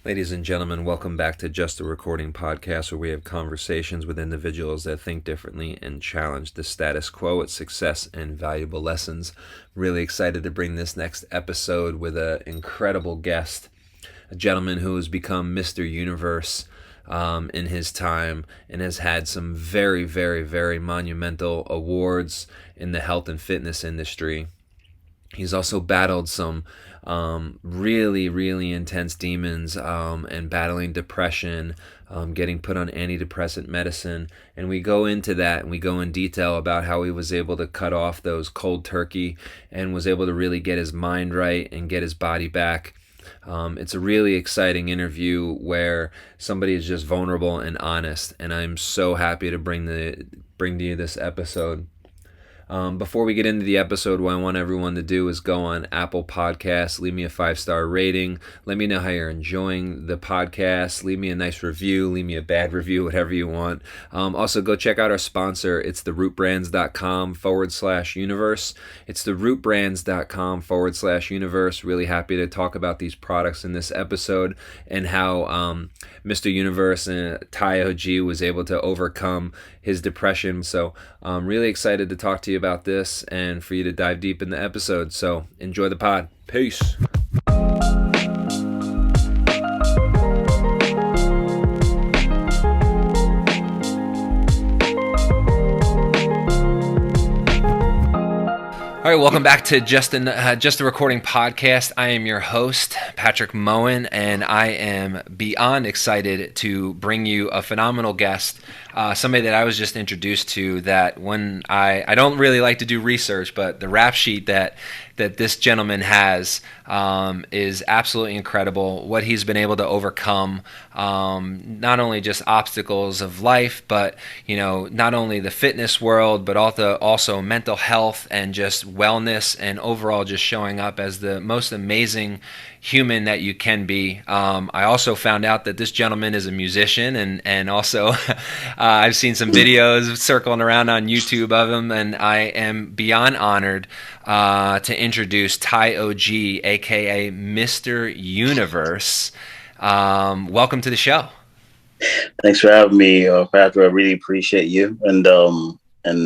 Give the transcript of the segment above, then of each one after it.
Ladies and gentlemen, welcome back to Just a Recording Podcast, where we have conversations with individuals that think differently and challenge the status quo with success and valuable lessons. Really excited to bring this next episode with an incredible guest, a gentleman who has become Mr. Universe in his time and has had some very, very, very monumental awards in the health and fitness industry. He's also battled some really, really intense demons and battling depression, getting put on antidepressant medicine. And we go into that and we go in detail about how he was able to cut off those cold turkey and was able to really get his mind right and get his body back. It's a really exciting interview where somebody is just vulnerable and honest, and I'm so happy to bring to you this episode. Before we get into the episode, what I want everyone to do is go on Apple Podcasts, leave me a 5-star rating. Let me know how you're enjoying the podcast. Leave me a nice review, leave me a bad review, whatever you want. Also, go check out our sponsor. It's therootbrands.com/universe. It's therootbrands.com/universe. Really happy to talk about these products in this episode and how Mr. Universe and Ty OG was able to overcome his depression. So I'm really excited to talk to you about this and for you to dive deep in the episode. So enjoy the pod. Peace. All right, welcome back to Just a Recording Podcast. I am your host, Patrick Moen, and I am beyond excited to bring you a phenomenal guest, somebody that I was just introduced to. That when I don't really like to do research, but the rap sheet that this gentleman has is absolutely incredible. What he's been able to overcome, not only just obstacles of life, but not only the fitness world, but also mental health and just wellness, and overall just showing up as the most amazing human that you can be. I also found out that this gentleman is a musician, and also I've seen some videos circling around on YouTube of him, and I am beyond honored to introduce Ty OG, aka Mr. Universe. Welcome to the show. Thanks for having me, Patrick. I really appreciate you and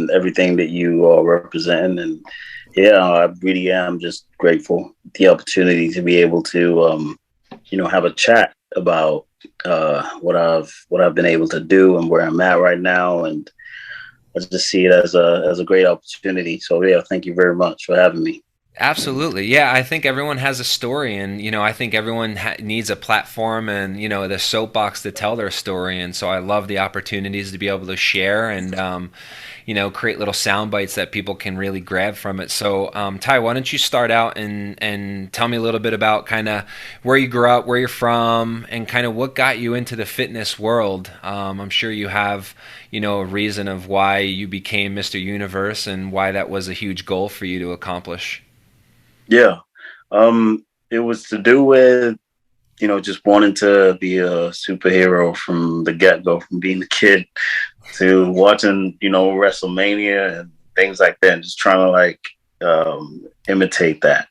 everything that you are representing. And yeah, I really am just grateful the opportunity to be able to have a chat about what I've been able to do and where I'm at right now, and I just see it as a great opportunity. So yeah, thank you very much for having me. Absolutely. Yeah, I think everyone has a story, and I think everyone needs a platform and the soapbox to tell their story. And so I love the opportunities to be able to share and create little sound bites that people can really grab from it. So Ty, why don't you start out and tell me a little bit about kind of where you grew up, where you're from, and kind of what got you into the fitness world. I'm sure you have a reason of why you became Mr. Universe and why that was a huge goal for you to accomplish. Yeah. It was to do with, just wanting to be a superhero from the get-go, from being a kid to watching, WrestleMania and things like that, and just trying to imitate that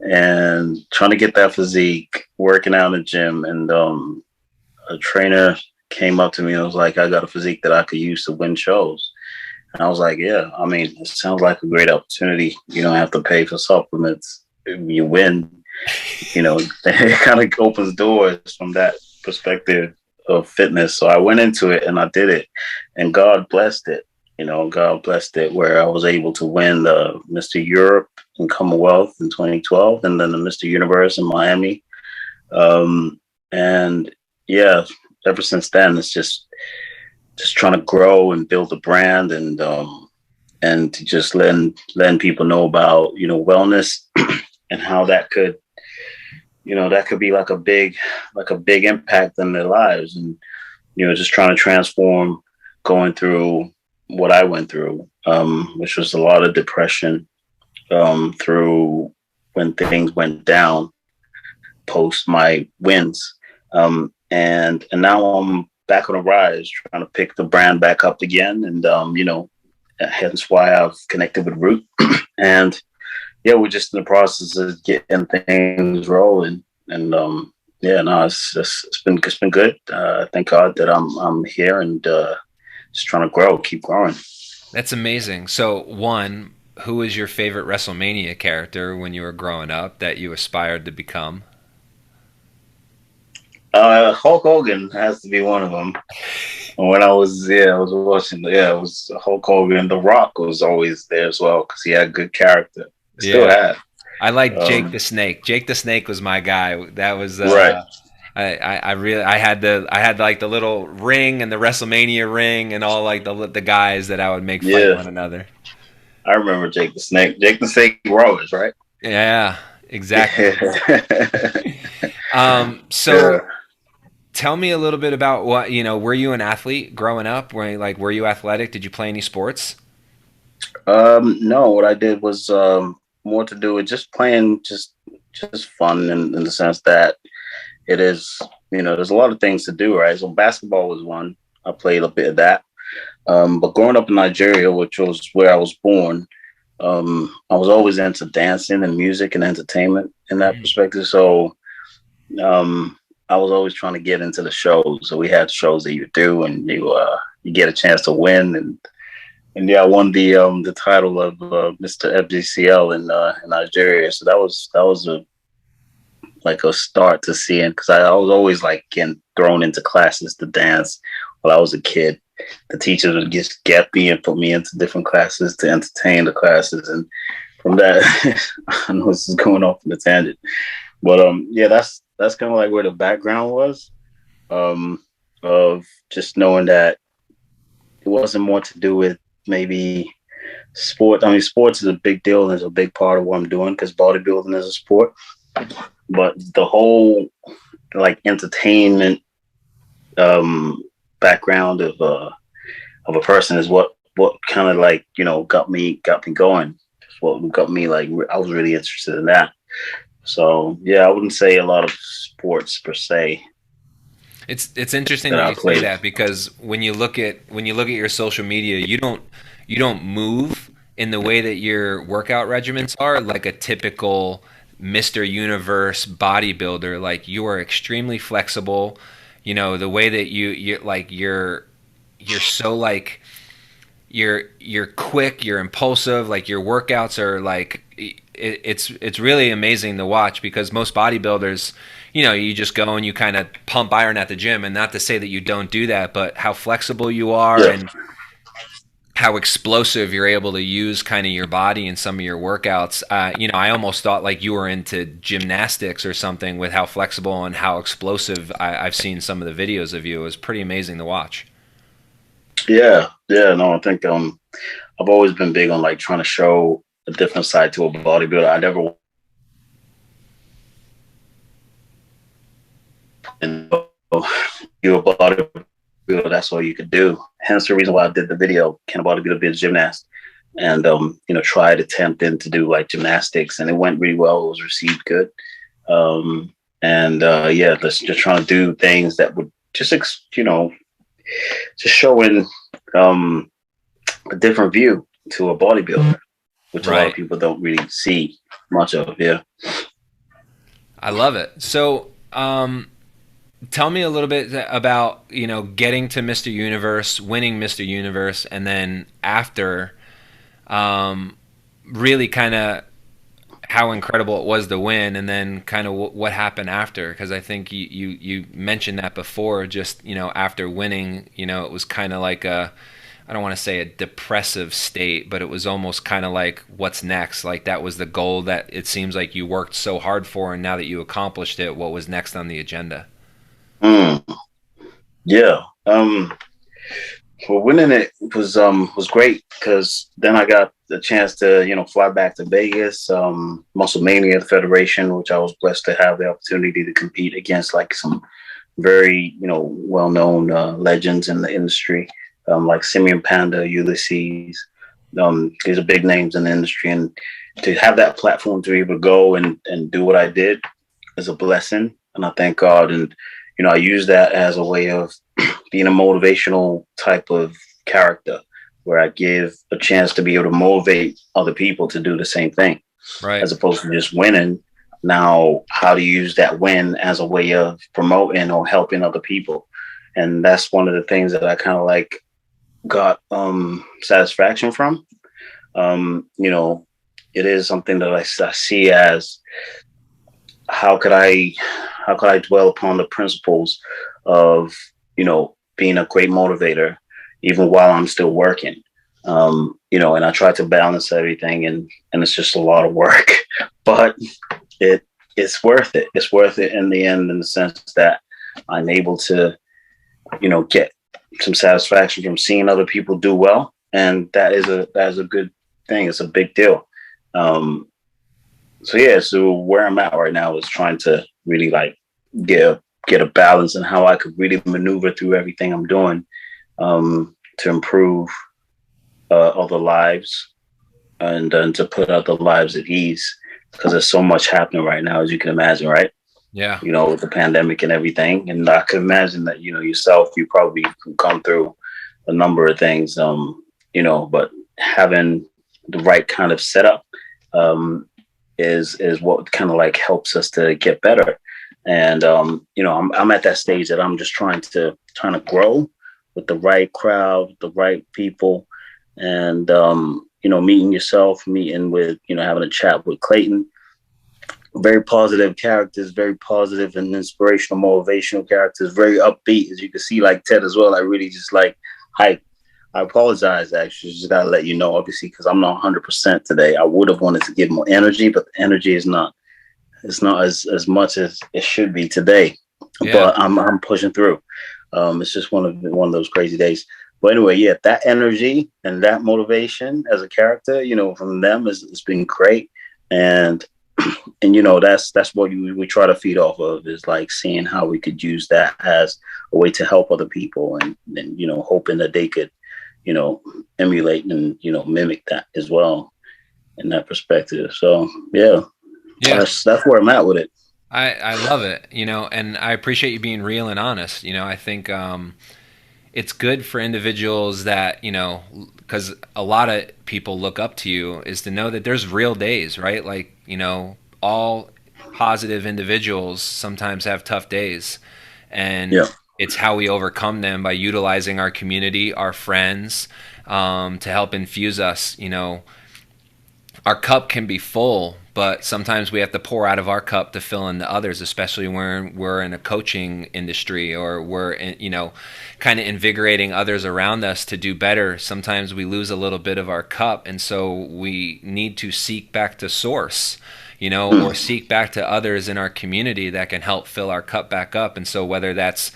and trying to get that physique, working out in the gym. And a trainer came up to me and was like, I got a physique that I could use to win shows. And I was like, yeah, I mean, it sounds like a great opportunity. You don't have to pay for supplements. You win, it kind of opens doors from that perspective of fitness. So I went into it and I did it, and God blessed it. God blessed it where I was able to win the Mr. Europe and Commonwealth in 2012, and then the Mr. Universe in Miami. And yeah, ever since then, it's just trying to grow and build a brand, and to just let people know about wellness and how that could be like a big impact in their lives, and just trying to transform, going through what I went through, which was a lot of depression, through when things went down post my wins, and now I'm back on a rise, trying to pick the brand back up again. And, hence why I've connected with Root. And yeah, we're just in the process of getting things rolling. And yeah, no, it's been good. Thank God that I'm here and just trying to grow, keep growing. That's amazing. So, one, who was your favorite WrestleMania character when you were growing up that you aspired to become? Hulk Hogan has to be one of them. When I was watching. Yeah, it was Hulk Hogan. The Rock was always there as well because he had good character. Still Yeah. had. I like Jake Um, the Snake. Jake the Snake was my guy. That was right. I really I had like the little ring and the WrestleMania ring and all like the guys that I would make fight Yeah, one another. I remember Jake the Snake. Jake the Snake Rollins, right? Yeah, exactly. Yeah. So Yeah. tell me a little bit about what, were you an athlete growing up? Were you athletic? Did you play any sports? No, what I did was more to do with just playing, just fun in the sense that it is, there's a lot of things to do, right? So basketball was one. I played a bit of that. But growing up in Nigeria, which was where I was born, I was always into dancing and music and entertainment in that Mm. perspective. So um, I was always trying to get into the shows. So we had shows that you do, and you get a chance to win, and yeah, I won the title of Mr. FGCL in Nigeria. So that was like a start to seeing because I was always like getting thrown into classes to dance while I was a kid. The teachers would just get me and put me into different classes to entertain the classes, and from that, I know this is going off in a tangent, but yeah, that's kind of like where the background was, um, of just knowing that it wasn't more to do with maybe sport. I mean, sports is a big deal and is a big part of what I'm doing because bodybuilding is a sport, but the whole like entertainment um, background of a person is what kind of like got me going. What got me like I was really interested in that. So yeah, I wouldn't say a lot of sports per se It's interesting that that I you say played. that because when you look at your social media, you don't move in the way that your workout regimens are like a typical Mr. Universe bodybuilder. Like you are extremely flexible. The way that you like you're so like you're quick, you're impulsive, like your workouts are like it's really amazing to watch because most bodybuilders, you just go and you kind of pump iron at the gym, and not to say that you don't do that, but how flexible you are Yeah, and how explosive you're able to use kind of your body in some of your workouts. I almost thought like you were into gymnastics or something with how flexible and how explosive I've seen some of the videos of you. It was pretty amazing to watch. yeah. No, I think I've always been big on like trying to show a different side to a bodybuilder. I never and you a bodybuilder. That's all you could do. Hence the reason why I did the video. Can a bodybuilder be a gymnast? And tried attempting to do like gymnastics, and it went really well. It was received good. And yeah, just trying to do things that would just showing um, a different view to a bodybuilder, which a lot of Right. people don't really see much of. Yeah. I love it. So, tell me a little bit about getting to Mr. Universe, winning Mr. Universe, and then after, um, really kind of how incredible it was to win, and then kind of what happened after. Because I think you mentioned that before. Just after winning, it was kind of like a, I don't want to say a depressive state, but it was almost kind of like what's next. Like that was the goal that it seems like you worked so hard for, and now that you accomplished it, what was next on the agenda? Mm, yeah. For winning it was great because then I got the chance to fly back to Vegas, Muscle Mania Federation, which I was blessed to have the opportunity to compete against like some very well known legends in the industry, like Simeon Panda, Ulysses. These are big names in the industry, and to have that platform to be able to go and do what I did is a blessing, and I thank God. And I use that as a way of being a motivational type of character where I give a chance to be able to motivate other people to do the same thing Right. as opposed to just winning. Now, how to use that win as a way of promoting or helping other people. And that's one of the things that I kind of like got satisfaction from. You know, it is something that I see as how could I how could I dwell upon the principles of, you know, being a great motivator even while I'm still working. You know, and I try to balance everything, and it's just a lot of work, but it it's worth it. It's worth it in the end, in the sense that I'm able to, you know, get some satisfaction from seeing other people do well, and that is a good thing. It's a big deal. Um, so yeah, so where I'm at right now is trying to really like get a balance in how I could really maneuver through everything I'm doing, to improve other lives, and then to put other lives at ease, because there's so much happening right now, as you can imagine, right? Yeah. You know, with the pandemic and everything. And I can imagine that, you know, yourself, you probably come through a number of things, you know, but having the right kind of setup, um, is what kind of like helps us to get better. And you know, I'm at that stage that I'm just trying to grow with the right crowd, the right people, and you know, meeting yourself, meeting with, you know, having a chat with Clayton. Very positive characters, very positive and inspirational, motivational characters, very upbeat, as you can see, like Ted as well. I really just like hype. I apologize, actually. Just gotta let you know, obviously, because I'm not 100% today. I would have wanted to give more energy, but the energy is not. It's not as much as it should be today. Yeah. But I'm pushing through. It's just one of those crazy days. But anyway, yeah, that energy and that motivation as a character, you know, from them is been great. And and you know, that's what we try to feed off of, is like seeing how we could use that as a way to help other people, and you know, hoping that they could, you know, emulate and, you know, mimic that as well in that perspective. So yeah, Yeah. that's where I'm at with it. I love it, you know, and I appreciate you being real and honest. You know, I think it's good for individuals that, you know, because a lot of people look up to you, is to know that there's real days, right? Like, you know, all positive individuals sometimes have tough days. And Yeah. it's how we overcome them by utilizing our community, our friends, to help infuse us. You know, our cup can be full, but sometimes we have to pour out of our cup to fill in the others, especially when we're in a coaching industry, or we're in, you know, kind of invigorating others around us to do better. Sometimes we lose a little bit of our cup, and so we need to seek back to source, you know, or Mm. seek back to others in our community that can help fill our cup back up. And so whether that's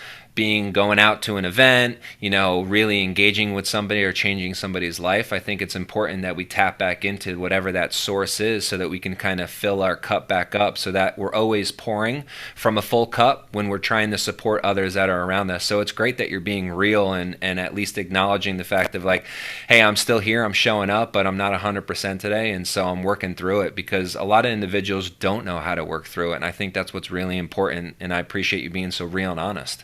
going out to an event, you know, really engaging with somebody or changing somebody's life, I think it's important that we tap back into whatever that source is, so that we can kind of fill our cup back up, so that we're always pouring from a full cup when we're trying to support others that are around us. So it's great that you're being real, and at least acknowledging the fact of like, hey, I'm still here, I'm showing up, but I'm not 100% today, and so I'm working through it, because a lot of individuals don't know how to work through it. And I think that's what's really important, and I appreciate you being so real and honest.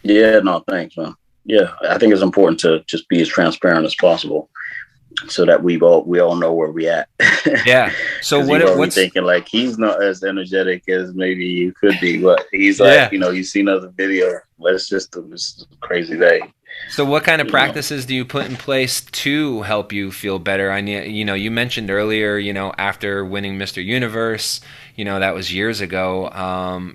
Yeah, no, thanks, man. Yeah, I think it's important to just be as transparent as possible, so that we all know where we at. Yeah. So Because you probably what's thinking like he's not as energetic as maybe you could be, but he's like, yeah. you know, you've seen other video, but it's a crazy day, So what kind of you know. practices do you put in place to help you feel better? I need, you know, you mentioned earlier, you know, after winning Mr. Universe, you know, that was years ago.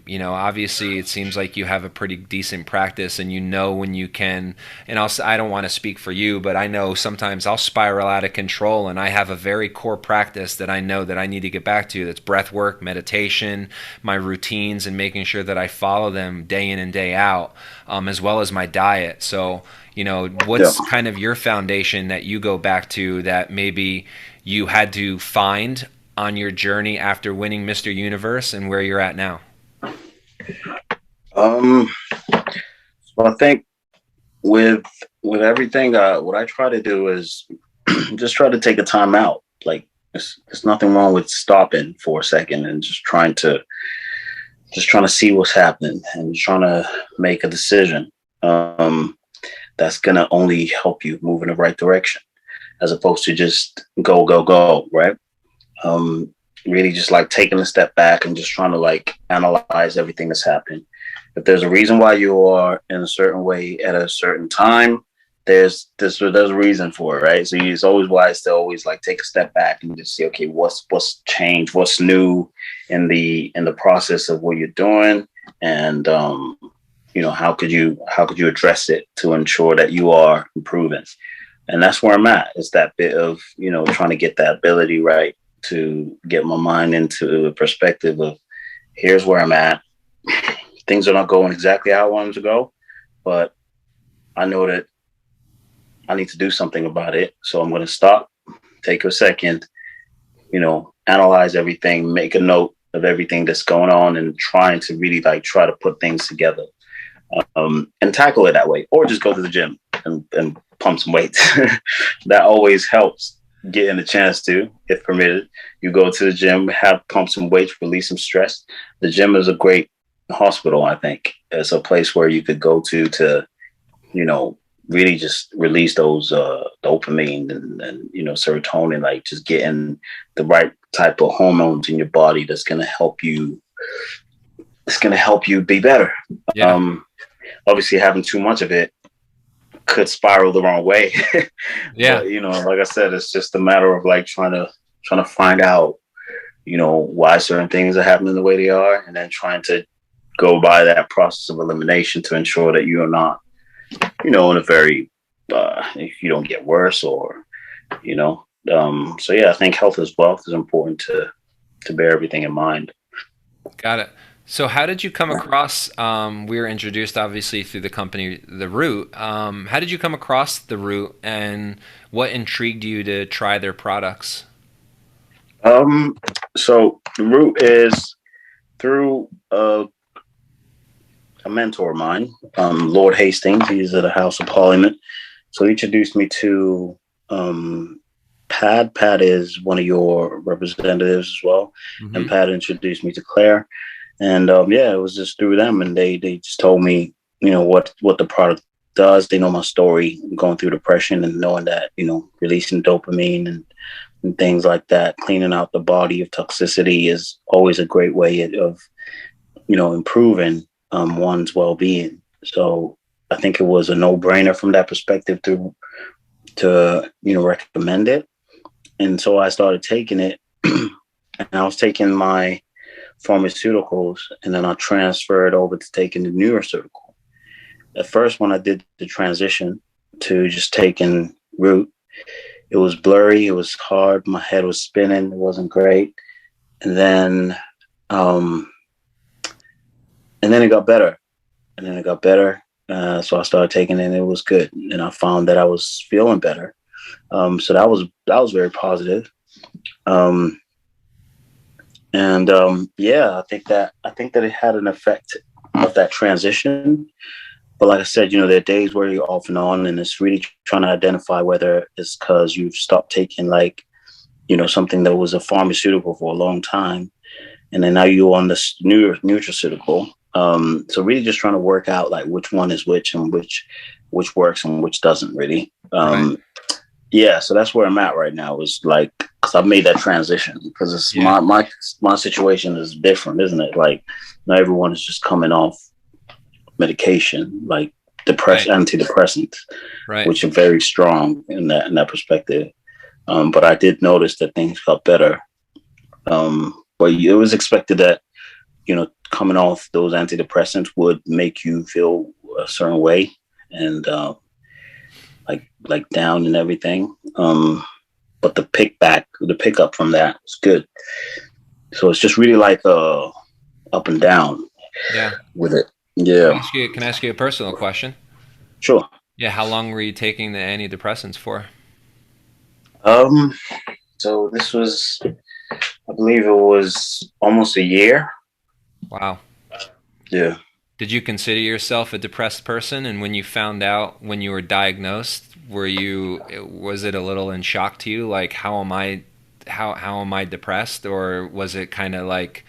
You know, obviously it seems like you have a pretty decent practice, and you know when you can, and I don't want to speak for you, but I know sometimes I'll spiral out of control, and I have a very core practice that I know that I need to get back to. That's breath work, meditation, my routines, and making sure that I follow them day in and day out, as well as my diet. So, you know, Yeah. what's kind of your foundation that you go back to that maybe you had to find on your journey after winning Mr. Universe, and where you're at now? Um. So I think with everything, what I try to do is just try to take a time out. Like, there's nothing wrong with stopping for a second and just trying to see what's happening, and trying to make a decision. Um, that's gonna only help you move in the right direction, as opposed to just go, right? Um, really just like taking a step back and just trying to like analyze everything that's happening. If there's a reason why you are in a certain way at a certain time, there's a reason for it, right? So it's always wise to always like take a step back and just see, okay, what's changed, what's new in the process of what you're doing, and how could you address it to ensure that you are improving. And that's where I'm at. It's that bit of trying to get that ability right to get my mind into a perspective of here's where I'm at. Things are not going exactly how I want them to go, but I know that I need to do something about it. So I'm going to stop, take a second, analyze everything, make a note of everything that's going on, and trying to really like try to put things together, and tackle it that way, or just go to the gym and pump some weights. That always helps. Getting a chance to, if permitted, you go to the gym, have pump some weights, release some stress. The gym is a great hospital. I think it's a place where you could go to really just release those dopamine and serotonin, like just getting the right type of hormones in your body that's going to help you. It's going to help you be better. Yeah. Obviously, having too much of it could spiral the wrong way. Yeah. But like I said, it's just a matter of like trying to find out why certain things are happening the way they are, and then trying to go by that process of elimination to ensure that you are not in a very if you don't get worse, or so yeah, I think health as wealth is important to bear everything in mind. Got it. So how did you come across, we were introduced obviously through the company, The Root. How did you come across The Root, and what intrigued you to try their products? So the root is through a mentor of mine, Lord Hastings. He's at the House of Parliament. So he introduced me to Pad. Pad is one of your representatives as well. Mm-hmm. And Pad introduced me to Claire. And yeah, it was just through them. And they just told me, what the product does. They know my story, going through depression, and knowing that, releasing dopamine and things like that, cleaning out the body of toxicity is always a great way of, improving one's well-being. So I think it was a no-brainer from that perspective to recommend it. And so I started taking it, and I was taking my pharmaceuticals, and then I transferred over to taking the neurosurgical. At first, when I did the transition to just taking root, it was blurry, it was hard, my head was spinning, it wasn't great. And then it got better. So I started taking it, and it was good. And I found that I was feeling better. So that was very positive. Yeah, I think that it had an effect of that transition. But like I said, there are days where you're off and on, and it's really trying to identify whether it's because you've stopped taking like, something that was a pharmaceutical for a long time, and then now you're on this new nutraceutical. So really just trying to work out like which one is which, and which works and which doesn't really. Right. Yeah, so that's where I'm at right now. Is like, because I've made that transition, because it's Yeah. my situation is different, isn't it? Like, not everyone is just coming off medication, like Right. antidepressants, Right. which are very strong in that perspective. But I did notice that things got better. But it was expected that coming off those antidepressants would make you feel a certain way, and like down and everything. But the pickup from that was good. So it's just really like up and down Yeah. with it. Yeah, Can I ask you a personal question? sure. Yeah. How long were you taking the antidepressants for? Um, so this was, I believe it was almost a year. Wow. Yeah. Did you consider yourself a depressed person? And when you found out, when you were diagnosed, was it a little in shock to you? Like, how am I depressed? Or was it kind of like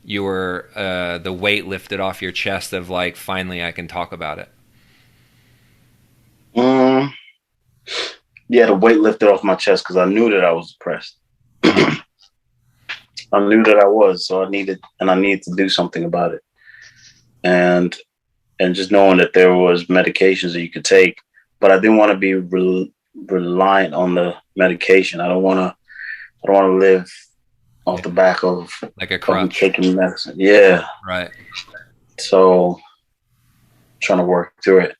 you were, the weight lifted off your chest of like, finally I can talk about it? Um, yeah, the weight lifted off my chest because I knew that I was depressed. Hmm. I knew that I was, so I needed to do something about it. And just knowing that there was medications that you could take, but I didn't want to be reliant on the medication. I don't want to live off Yeah. the back Like a of crutch. taking medicine. Yeah. Right. So trying to work through it.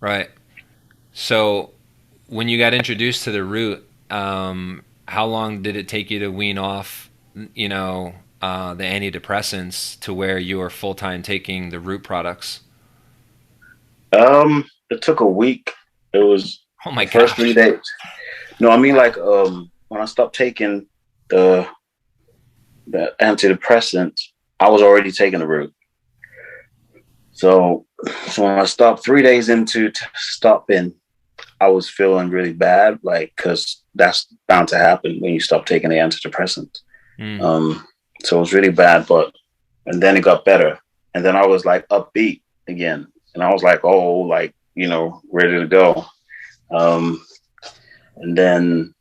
Right. So when you got introduced to the root, how long did it take you to wean off, the antidepressants to where you were full time taking the root products? It took a week. It was Oh my the first gosh. 3 days. No, I mean like when I stopped taking the antidepressants, I was already taking the root. So when I stopped 3 days into stopping, I was feeling really bad, like because that's bound to happen when you stop taking the antidepressants. Mm. Um, so it was really bad, and then it got better, and then I was like upbeat again, and I was like, oh, like ready to go. Um, and then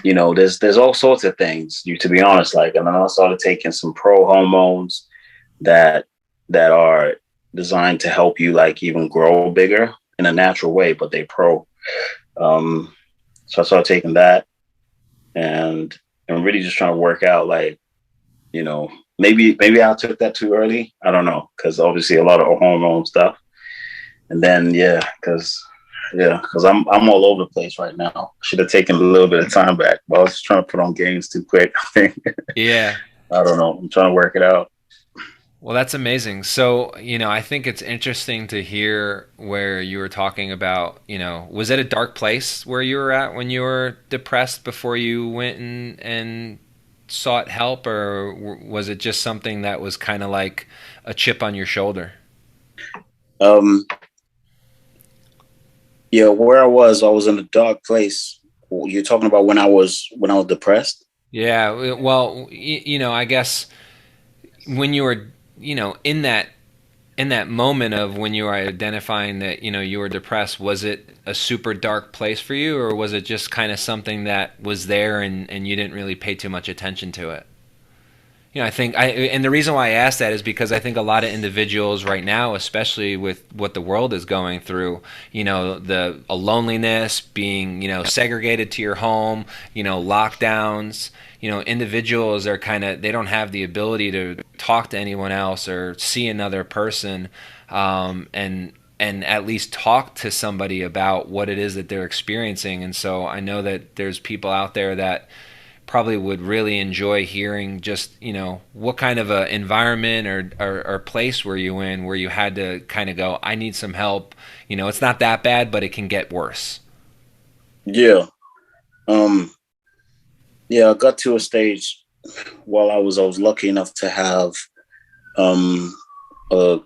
there's all sorts of things. To be honest, like, and then I started taking some pro hormones that are designed to help you like even grow bigger in a natural way, but they pro. So I started taking that and really just trying to work out, like, maybe I took that too early. I don't know, because obviously a lot of hormone stuff. And then because I'm all over the place right now. Should have taken a little bit of time back, but I was just trying to put on gains too quick. I think. Yeah. I don't know. I'm trying to work it out. Well, that's amazing. So, I think it's interesting to hear where you were talking about, was it a dark place where you were at when you were depressed before you went and sought help, or was it just something that was kind of like a chip on your shoulder? Um, yeah, where I was in a dark place. You're talking about when I was depressed. Yeah, well, I guess when you were, in that moment of when you were identifying that you were depressed, was it a super dark place for you, or was it just kind of something that was there and you didn't really pay too much attention to it? I think and the reason why I ask that is because I think a lot of individuals right now, especially with what the world is going through, the a loneliness, being, segregated to your home, lockdowns, individuals are they don't have the ability to talk to anyone else or see another person, and at least talk to somebody about what it is that they're experiencing. And so I know that there's people out there that probably would really enjoy hearing just what kind of a environment or place were you in where you had to kind of go, I need some help. It's not that bad, but it can get worse. Yeah. Um, yeah, I got to a stage while I was lucky enough to have um uh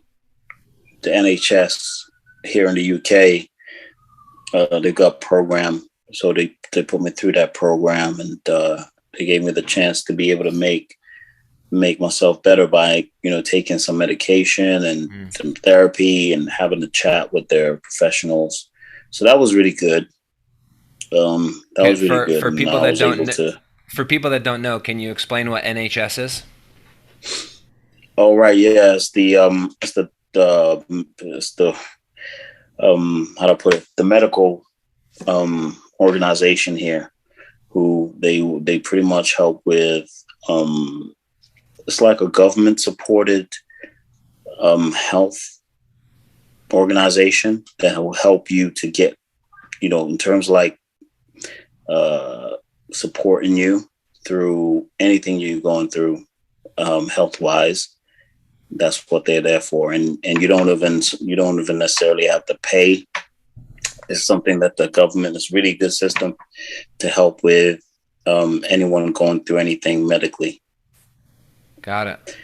the NHS here in the UK. They got program, so they put me through that program, and they gave me the chance to be able to make myself better by taking some medication and Mm. some therapy and having a chat with their professionals. So that was really good. That Okay, was really for good, for and people I that was don't able to. for people that don't know, can you explain what NHS is? Oh right, yeah, it's the how to put it, the medical organization here, who they pretty much help with it's like a government supported health organization that will help you to get in terms of like uh supporting you through anything you're going through health wise. That's what they're there for, and you don't even necessarily have to pay. It's something that the government is really good system to help with anyone going through anything medically. Got it.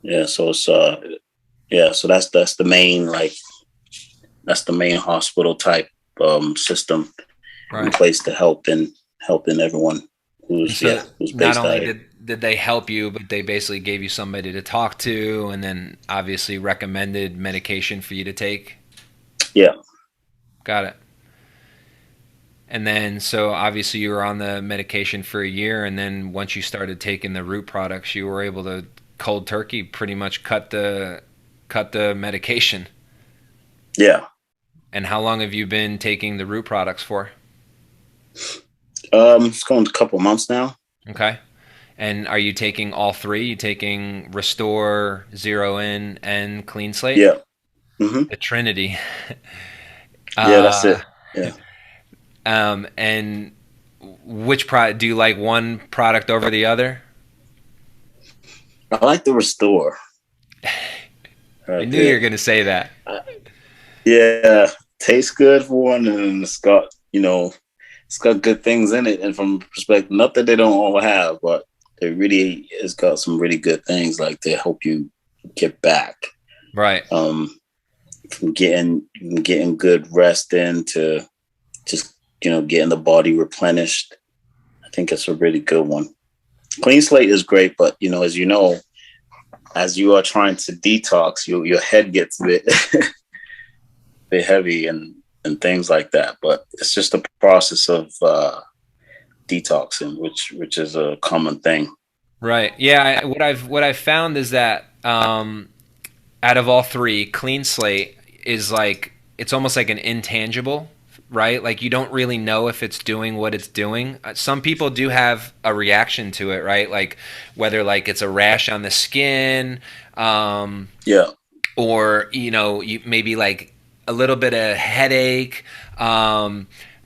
Yeah, so it's so that's the main, like, that's the main hospital type system in Right. place to helping everyone And so who's not based only out here. did they help you, but they basically gave you somebody to talk to, and then obviously recommended medication for you to take. Yeah. Got it. And then, so obviously you were on the medication for a year, and then once you started taking the root products, you were able to cold turkey pretty much cut the medication. Yeah. And how long have you been taking the root products for? It's going a couple months now. Okay. And are you taking all three? You taking Restore, Zero In, and Clean Slate? Yeah. Hmm. The Trinity. Yeah, that's Uh, it. Yeah. and which product do you like? One product over the other? I like the Restore. I Right knew you there. were going to say that. Yeah. Tastes good for one, and it's got, it's got good things in it. And from perspective, not that they don't all have, but it really has got some really good things like to help you get back. Right. Um, from getting good rest in to just getting the body replenished. I think it's a really good one. Clean slate is great, but as you are trying to detox, your head gets a bit heavy and things like that. But it's just a process of detoxing, which is a common thing. Right. Yeah. What I've found is that out of all three, Clean Slate is like it's almost like an intangible, right? Like you don't really know if it's doing what it's doing. Some people do have a reaction to it, right? Like whether like it's a rash on the skin, Yeah. or you maybe like a little bit of headache.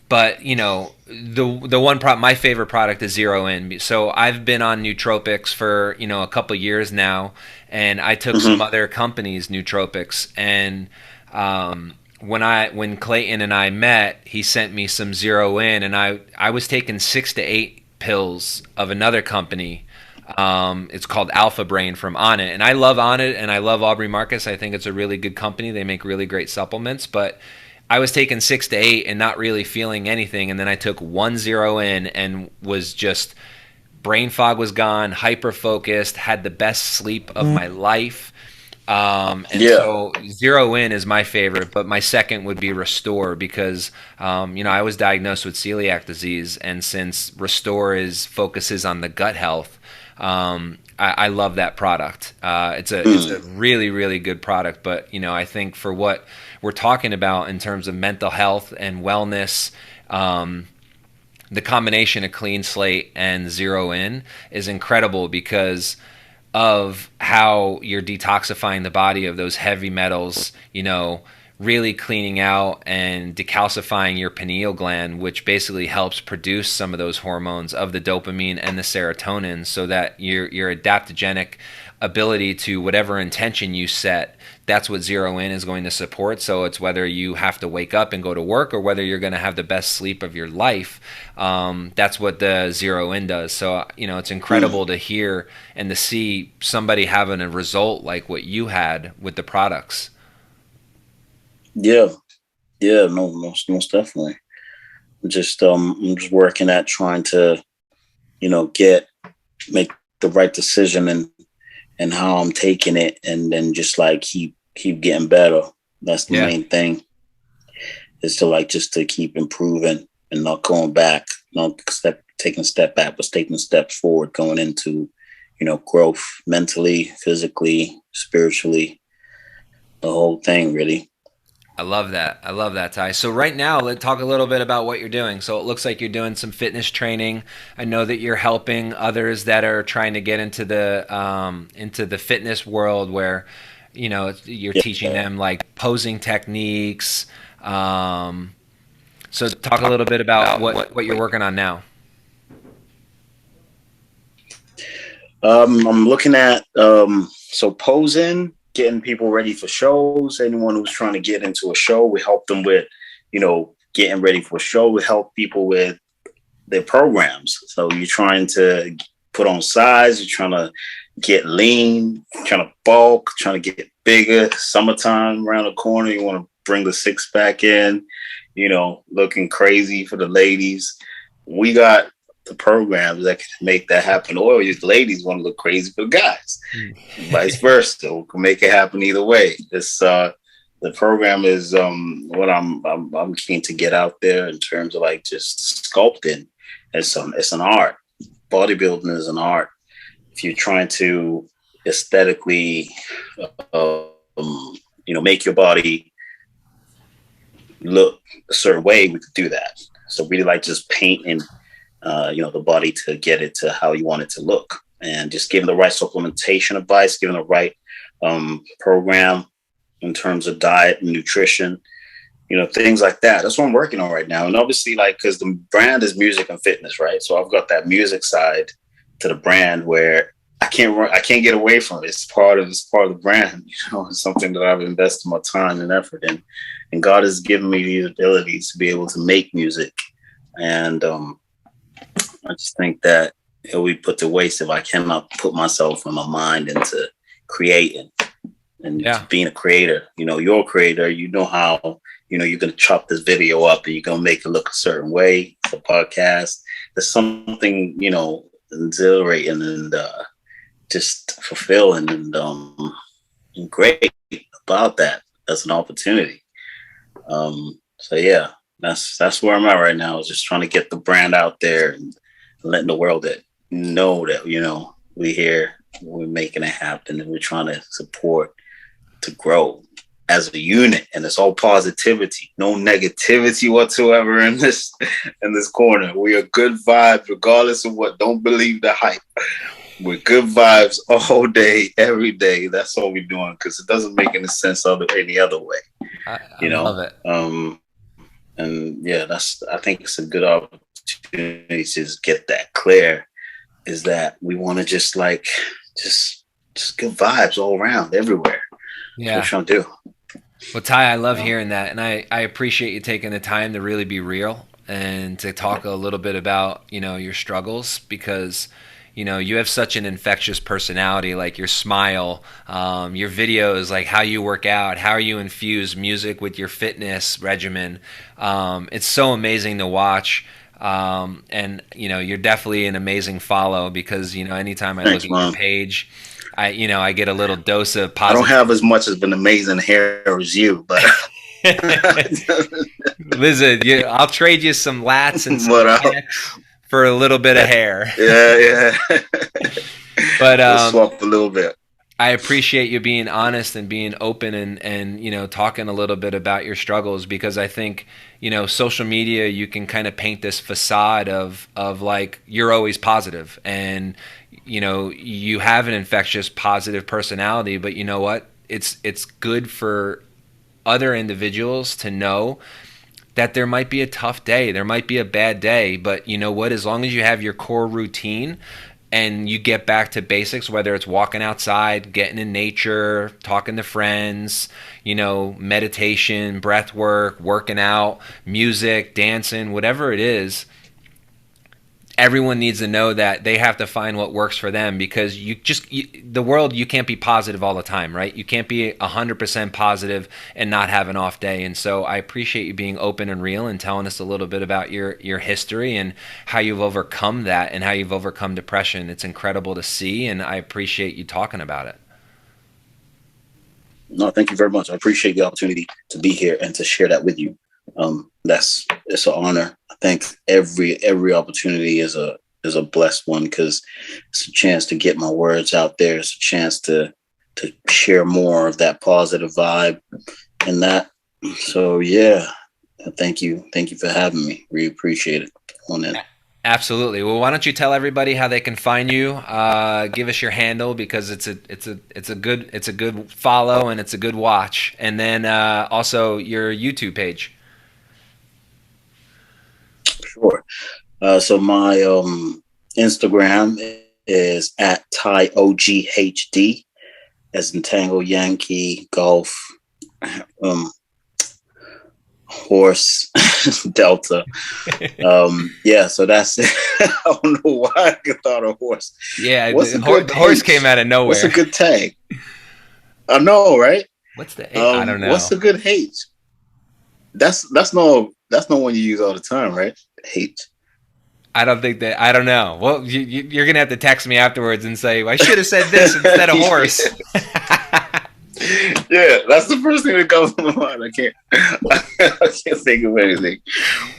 But the one my favorite product is Zero In. So I've been on nootropics for a couple years now, and I took some Hmm. other companies nootropics. And when Clayton and I met, he sent me some Zero In, and I was taking 6 to 8 pills of another company. It's called Alpha Brain from Onnit, and I love Onnit, and I love Aubrey Marcus. I think it's a really good company. They make really great supplements, but I was taking 6 to 8 and not really feeling anything, and then I took 1 Zero In and was just brain fog was gone, hyper focused, had the best sleep of my life. And Yeah. so Zero In is my favorite, but my second would be Restore because I was diagnosed with celiac disease, and since Restore is focuses on the gut health, I love that product. It's a really really good product, but I think for what we're talking about in terms of mental health and wellness, the combination of Clean Slate and Zero In is incredible because of how you're detoxifying the body of those heavy metals, really cleaning out and decalcifying your pineal gland, which basically helps produce some of those hormones of the dopamine and the serotonin so that your adaptogenic ability to whatever intention you set, that's what Zero In is going to support. So it's whether you have to wake up and go to work or whether you're going to have the best sleep of your life. That's what the Zero In does. So it's incredible to hear and to see somebody having a result like what you had with the products. Yeah. Yeah. No, most definitely. I'm just working at trying to, get make the right decision and how I'm taking it, and then just like keep getting better. That's the Yeah. main thing. Is to like just to keep improving and not going back, not taking a step back, but taking a step forward, going into growth mentally, physically, spiritually, the whole thing really. I love that. I love that, Ty. So right now, let's talk a little bit about what you're doing. So it looks like you're doing some fitness training. I know that you're helping others that are trying to get into the fitness world, where you're teaching Yeah. them like posing techniques. So talk a little bit about what you're working on now. I'm looking at so posing, getting people ready for shows. Anyone who's trying to get into a show, we help them with, getting ready for a show. We help people with their programs. So you're trying to put on size, you're trying to get lean, trying to bulk, trying to get bigger. Summertime around the corner, you want to bring the six pack in, looking crazy for the ladies. We got the programs that can make that happen. Or if the ladies want to look crazy for the guys, vice versa. We can make it happen either way. It's The program is what I'm keen to get out there in terms of like just sculpting. It's an art. Bodybuilding is an art. If you're trying to aesthetically, um, make your body look a certain way, we could do that. So really like just painting, the body to get it to how you want it to look, and just giving the right supplementation advice, giving the right program in terms of diet and nutrition, things like that. That's what I'm working on right now. And obviously, like, because the brand is music and fitness, right? So I've got that music side to the brand where I can't get away from it. It's part of the brand. It's something that I've invested my time and effort in, and God has given me the ability to be able to make music. And I just think that it will be put to waste if I cannot put myself and my mind into creating and being a creator. You're a creator. You know how you're going to chop this video up and you're going to make it look a certain way. The podcast, there's something exhilarating and just fulfilling and great about that. That's an opportunity. So yeah, that's where I'm at right now. Is just trying to get the brand out there and letting the world know that we're making it happen, and we're trying to support to grow as a unit. And it's all positivity, no negativity whatsoever in this corner. We are good vibes regardless of what. Don't believe the hype. We're good vibes all day, every day. That's all we're doing, because it doesn't make any sense any other way. I love it. And yeah, I think it's a good opportunity to just get that clear. Is that we want to just good vibes all around, everywhere. Yeah, that's what I'm trying to do. Well, Ty, I love hearing that, and I appreciate you taking the time to really be real and to talk a little bit about your struggles, because you have such an infectious personality. Like your smile, your videos, like how you work out, how you infuse music with your fitness regimen. It's so amazing to watch. And you're definitely an amazing follow, because anytime I look at your page, I get a little dose of positive. I don't have as much as an amazing hair as you, but listen, I'll trade you some lats and some for a little bit of hair. Yeah. But we'll swap a little bit. I appreciate you being honest and being open and talking a little bit about your struggles, because I think social media, you can kind of paint this facade of like you're always positive, and you have an infectious positive personality. But you know what? It's good for other individuals to know that there might be a tough day, there might be a bad day, but you know what? As long as you have your core routine and you get back to basics, whether it's walking outside, getting in nature, talking to friends, meditation, breath work, working out, music, dancing, whatever it is, everyone needs to know that they have to find what works for them, because the world, you can't be positive all the time, right? You can't be 100% positive and not have an off day. And so I appreciate you being open and real and telling us a little bit about your history and how you've overcome that and how you've overcome depression. It's incredible to see, and I appreciate you talking about it. No, thank you very much. I appreciate the opportunity to be here and to share that with you. It's an honor. I think every opportunity is a blessed one, because it's a chance to get my words out there. It's a chance to share more of that positive vibe and that. So yeah, thank you for having me. Really appreciate it on that. Absolutely. Well, why don't you tell everybody how they can find you? Give us your handle, because it's a good follow and it's a good watch, and then also your YouTube page. Sure. So my Instagram is at TyOGHD, as in Tango, Yankee, Golf, Horse, Delta. So that's it. I don't know why I thought of horse. Yeah, the horse came out of nowhere. What's a good tag? I know, right? What's the H? I don't know. What's a good H? That's no one you use all the time, right? H. I don't think that. I don't know. Well, you're gonna have to text me afterwards and say, well, I should have said this instead of horse. Yeah, that's the first thing that comes to my mind. I can't think of anything.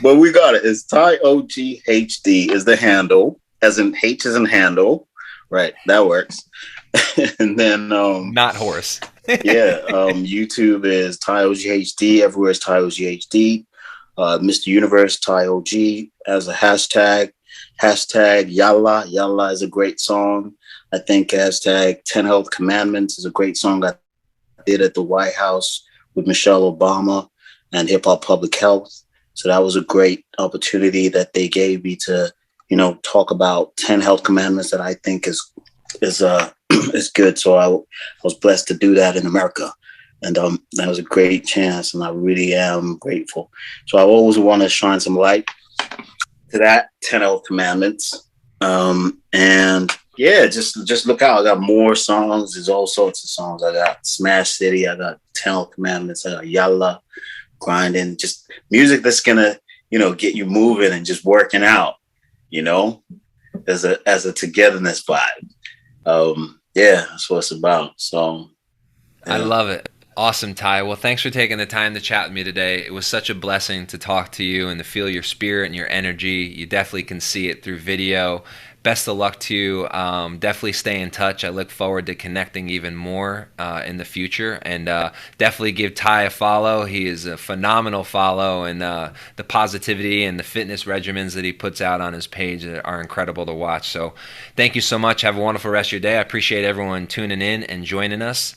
But we got it. It's Ty OGHD is the handle, as in H is in handle. Right, that works. And then Not horse. yeah, YouTube is Ty OGHD. Everywhere is Ty OGHD. Mr. Universe Ty OG as a hashtag. Hashtag Yalla. Yalla is a great song. I think hashtag 10 Health Commandments is a great song I did at the White House with Michelle Obama and Hip Hop Public Health. So that was a great opportunity that they gave me to, talk about 10 health commandments that I think is is good. So I was blessed to do that in America. And that was a great chance, and I really am grateful. So I always want to shine some light to that 10 health commandments. And yeah, just look out. I got more songs. There's all sorts of songs. I got Smash City. I got 10 health commandments. I got Yalla, grinding. Just music that's gonna, get you moving and just working out. You know, as a togetherness vibe. Yeah, that's what it's about. So I yeah. love it. Awesome, Ty. Well, thanks for taking the time to chat with me today. It was such a blessing to talk to you and to feel your spirit and your energy. You definitely can see it through video. Best of luck to you. Definitely stay in touch. I look forward to connecting even more in the future. And definitely give Ty a follow. He is a phenomenal follow. And the positivity and the fitness regimens that he puts out on his page are incredible to watch. So thank you so much. Have a wonderful rest of your day. I appreciate everyone tuning in and joining us.